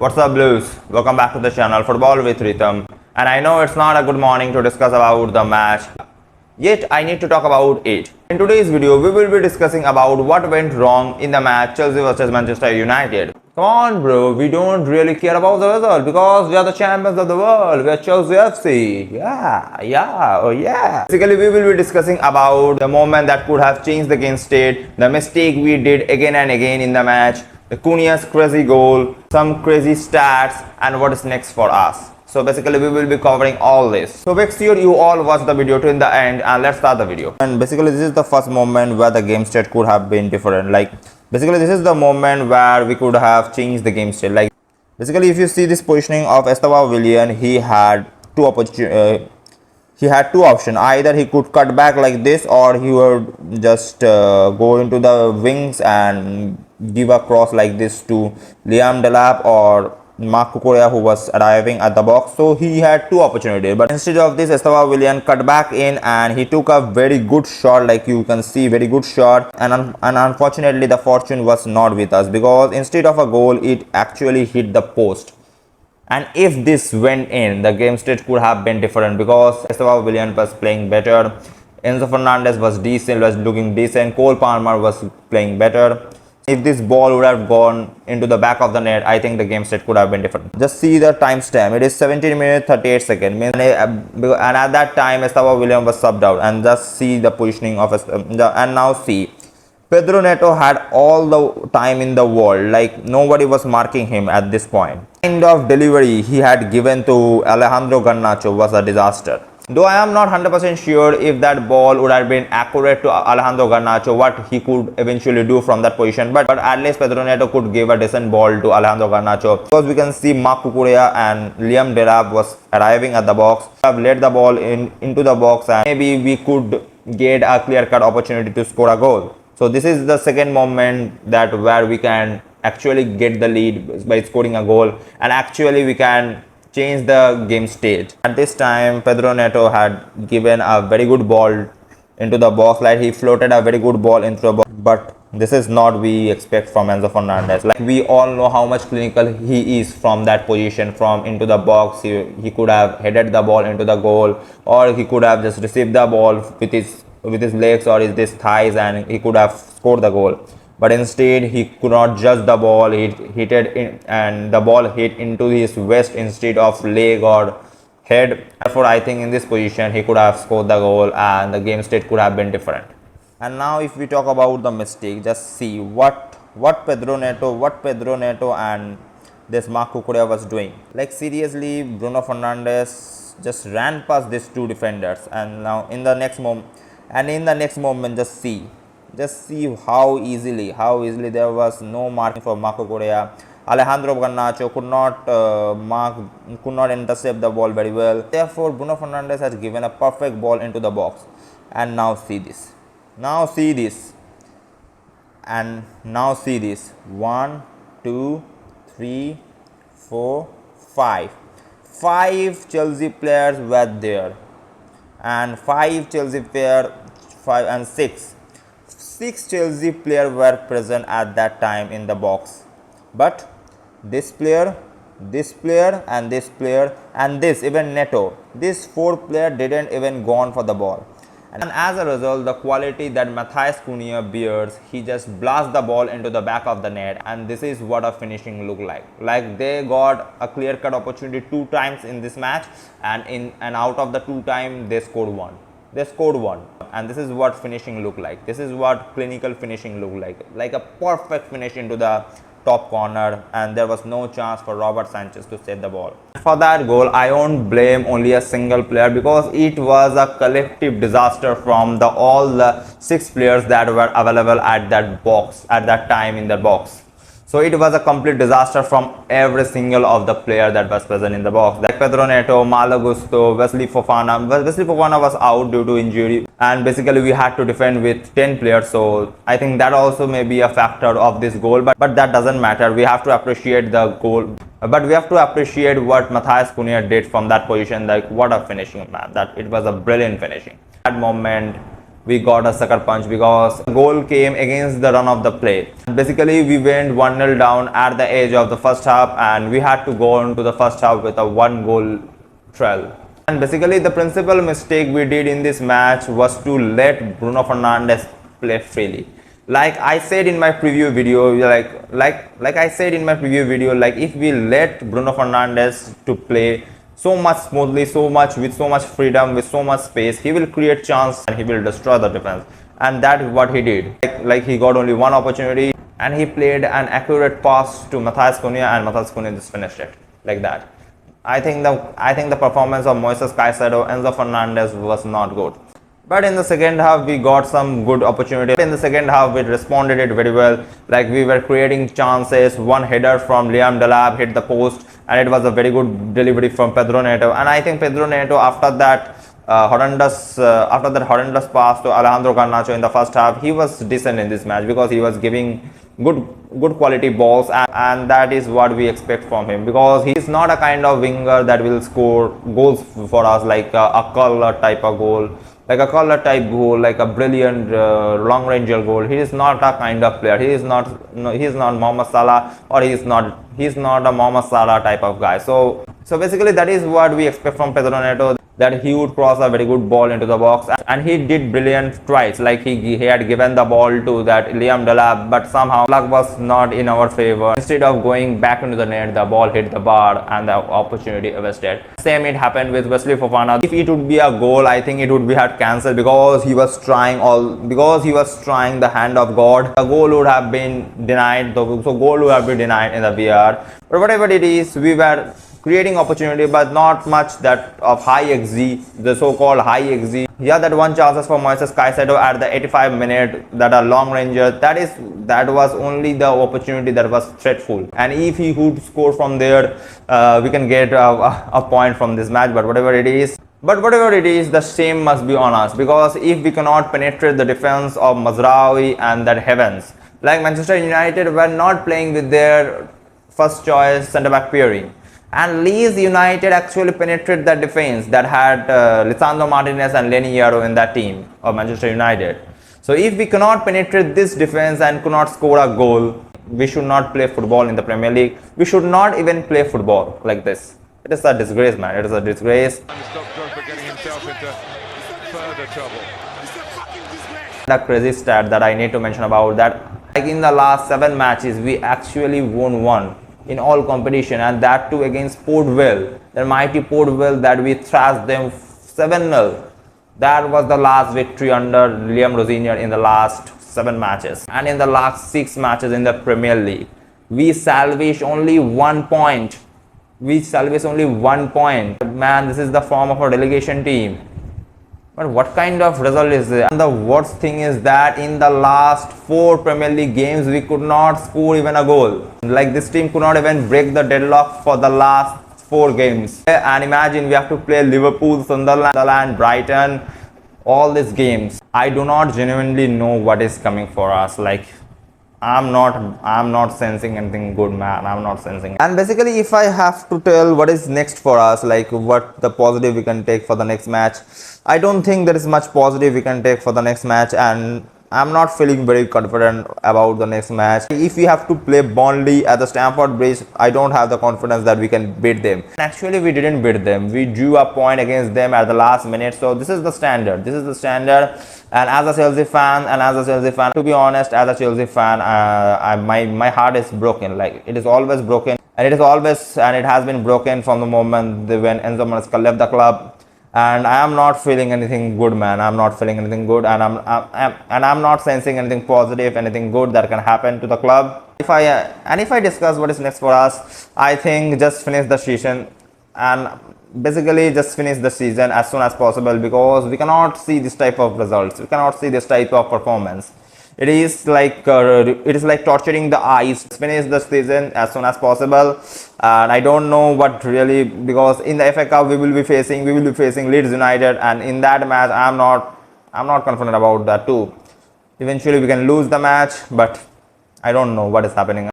What's up, Blues? Welcome back to the channel Football with Rhythm. And I know it's not a good morning to discuss about the match, yet I need to talk about it. In today's video, we will be discussing about what went wrong in the match Chelsea vs Manchester United. Come on, bro, we don't really care about the result because we are the champions of the world. We are Chelsea FC. Yeah. Basically, we will be discussing about the moment that could have changed the game state, the mistake we did again and again in the match, the Cunha's crazy goal, some crazy stats, and what is next for us. So basically we will be covering all this. So make sure you all watch the video till the end and let's start the video. And basically this is the first moment where the game state could have been different. Like basically this is the moment where we could have changed the game state. Like basically if you see this positioning of Willian, he had two options. Either he could cut back like this, or he would just go into the wings and give a cross like this to Liam Delap or Mark Cucurella, who was arriving at the box. So he had two opportunities, but instead of this, Willian cut back in and he took a very good shot, like you can see, very good shot. And unfortunately, the fortune was not with us because instead of a goal, it actually hit the post. And if this went in, the game state could have been different because Willian was playing better. Enzo Fernandez was decent, was looking decent. Cole Palmer was playing better. If this ball would have gone into the back of the net, I think the game state could have been different. Just see the timestamp. It is 17 minutes 38 seconds. And at that time, Willian was subbed out. And just see the positioning of and now see, Pedro Neto had all the time in the world. Like nobody was marking him at this point. The kind of delivery he had given to Alejandro Garnacho was a disaster. Though I am not 100% sure if that ball would have been accurate to Alejandro Garnacho, what he could eventually do from that position. But at least Pedro Neto could give a decent ball to Alejandro Garnacho. Because we can see Mark Cucurella and Liam Delap was arriving at the box. Have led the ball into the box and maybe we could get a clear-cut opportunity to score a goal. So this is the second moment that where we can actually get the lead by scoring a goal, and actually we can change the game state. At this time, Pedro Neto had given a very good ball into the box, like he floated a very good ball into the box. But this is not we expect from Enzo Fernandez. Like we all know how much clinical he is from that position, from into the box. He could have headed the ball into the goal, or he could have just received the ball with his legs or his thighs, and he could have scored the goal. But instead he could not judge the ball. He hit it in, and the ball hit into his waist instead of leg or head. Therefore I think in this position he could have scored the goal and the game state could have been different. And now if we talk about the mistake, just see what Pedro Neto and this Mark Cucurella was doing. Like seriously, Bruno Fernandes just ran past these two defenders, and now in the next moment just see how easily there was no marking for Marco Correa. Alejandro Garnacho could not intercept the ball very well. Therefore, Bruno Fernandes has given a perfect ball into the box. And now see this. And now see this. 1, 2, 3, 4, 5. 5 Chelsea players were there. And 5 Chelsea players, 5 and 6. 6 Chelsea players were present at that time in the box, but this player, and this player, and even Neto, these 4 players didn't even gone for the ball. And as a result, the quality that Matthias Cunha bears, he just blasts the ball into the back of the net, and this is what a finishing look like. Like they got a clear-cut opportunity 2 times in this match, and out of the 2 times they scored one. And this is what finishing look like. This is what clinical finishing look like a perfect finish into the top corner, and there was no chance for Robert Sanchez to save the ball. For that goal, I won't blame only a single player because it was a collective disaster from all the 6 players that were available at that time in the box. So it was a complete disaster from every single of the player that was present in the box. Like Pedro Neto, Malo Gusto, Wesley Fofana. Wesley Fofana was out due to injury, and basically we had to defend with 10 players. So I think that also may be a factor of this goal, but that doesn't matter. We have to appreciate the goal. But we have to appreciate what Matthias Cunha did from that position. Like what a finishing, man. That it was a brilliant finishing. At that moment, we got a sucker punch because the goal came against the run of the play. Basically, we went 1-0 down at the edge of the first half, and we had to go into the first half with a 1-goal trail. And basically, the principal mistake we did in this match was to let Bruno Fernandes play freely. Like I said in my preview video, like I said in my preview video, like if we let Bruno Fernandes to play so much smoothly, so much with so much freedom, with so much space, he will create chance and he will destroy the defense. And that is what he did. Like he got only one opportunity and he played an accurate pass to Cunha, and Cunha just finished it like that. I think the performance of Moises Caicedo and Enzo Fernandez was not good. But in the second half, we got some good opportunities. In the second half, we responded it very well. Like we were creating chances. One header from Liam Delap hit the post, and it was a very good delivery from Pedro Neto. And I think Pedro Neto, after that horrendous pass to Alejandro Garnacho in the first half, he was decent in this match because he was giving good quality balls, and that is what we expect from him, because he is not a kind of winger that will score goals for us like a Cunha type of goal, like a Cunha type goal, like a brilliant long range goal. He is not a kind of player. He is not Mohamed Salah, or he is not a Mohamed Salah type of guy. So basically that is what we expect from Pedro Neto, that he would cross a very good ball into the box, and he did brilliant twice. Like he had given the ball to that Liam Delap, but somehow luck was not in our favor. Instead of going back into the net, the ball hit the bar and the opportunity wasted. Same it happened with Wesley Fofana. If it would be a goal, I think it would be had cancelled, because he was trying the hand of God. A goal would have been denied, so goal would have been denied in the VR. But whatever it is, we were creating opportunity, but not much that of high XG, the so-called high XG. Yeah, that one chances for Moises Caicedo at the 85 minute, that a long ranger, that was only the opportunity that was threatful. And if he would score from there, we can get a point from this match. But whatever it is, the shame must be on us, because if we cannot penetrate the defense of Mazraoui and that Heavens, like Manchester United were not playing with their first choice centre-back pairing, and Leeds United actually penetrated that defense that had Lisandro Martinez and Lenny Yaro in that team of Manchester United. So if we cannot penetrate this defense and cannot score a goal, we should not play football in the Premier League. We should not even play football like this. It is a disgrace, man. It is a disgrace. The crazy stat that I need to mention about that, like in the last 7 matches, we actually won 1 in all competition, and that too against Port Vale, the mighty Port Vale, that we thrashed them 7-0. That was the last victory under Liam Rosenior in the last 7 matches. And in the last 6 matches in the Premier League, we salvaged only 1 point. Man, this is the form of our delegation team. But what kind of result is this? And the worst thing is that in the last 4 Premier League games, we could not score even a goal. Like this team could not even break the deadlock for the last 4 games. And imagine we have to play Liverpool, Sunderland, Brighton, all these games. I do not genuinely know what is coming for us. Like I'm not sensing anything good, man. I'm not sensing. And basically, if I have to tell what is next for us, like what the positive we can take for the next match, I don't think there is much positive we can take for the next match, and I'm not feeling very confident about the next match. If we have to play Burnley at the Stamford Bridge, I don't have the confidence that we can beat them. Actually, we didn't beat them. We drew a point against them at the last minute. So this is the standard. And as a Chelsea fan, to be honest, as a Chelsea fan, my heart is broken. Like it is always broken, and it has been broken from the moment when Enzo Maresca left the club. And I am not feeling anything good, man. I'm not feeling anything good, and I'm not sensing anything positive, anything good that can happen to the club. If I discuss what is next for us, I think just finish the season, and basically just finish the season as soon as possible, because we cannot see this type of results. We cannot see this type of performance. It is like torturing the eyes. Finish the season as soon as possible, and I don't know what really, because in the FA Cup we will be facing Leeds United, and in that match I'm not confident about that too. Eventually we can lose the match, but I don't know what is happening.